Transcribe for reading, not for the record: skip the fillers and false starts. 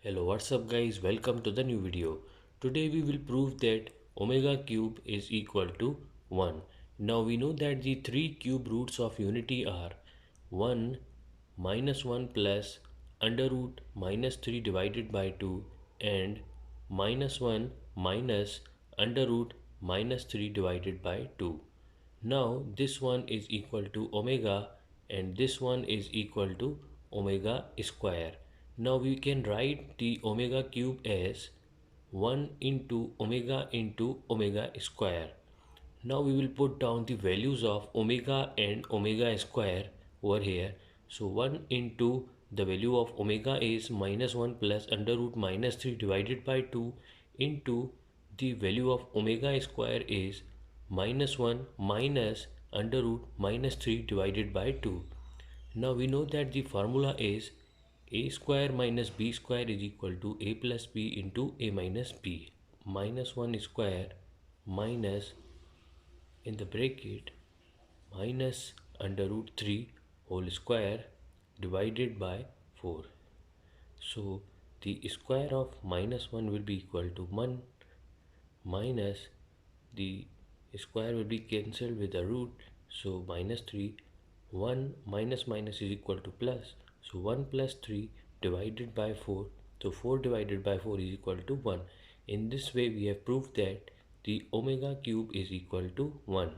Hello, what's up guys? Welcome to the new video. Today we will prove that omega cube is equal to 1. Now we know that the three cube roots of unity are 1 minus 1 plus under root minus 3 divided by 2 and minus 1 minus under root minus 3 divided by 2. Now this one is equal to omega and this one is equal to omega square. Now we can write the omega cube as 1 into omega square. Now we will put down the values of omega and omega square over here. So 1 into the value of omega is minus 1 plus under root minus 3 divided by 2 into the value of omega square is minus 1 minus under root minus 3 divided by 2. Now we know that the formula is a square minus b square is equal to a plus b into a minus b. Minus 1 square minus in the bracket minus under root 3 whole square divided by 4. So the square of minus 1 will be equal to 1 minus the square will be cancelled with the root, so minus 3. 1 minus minus is equal to plus, so 1 plus 3 divided by 4, so 4 divided by 4 is equal to 1. In this way we have proved that the omega cube is equal to 1.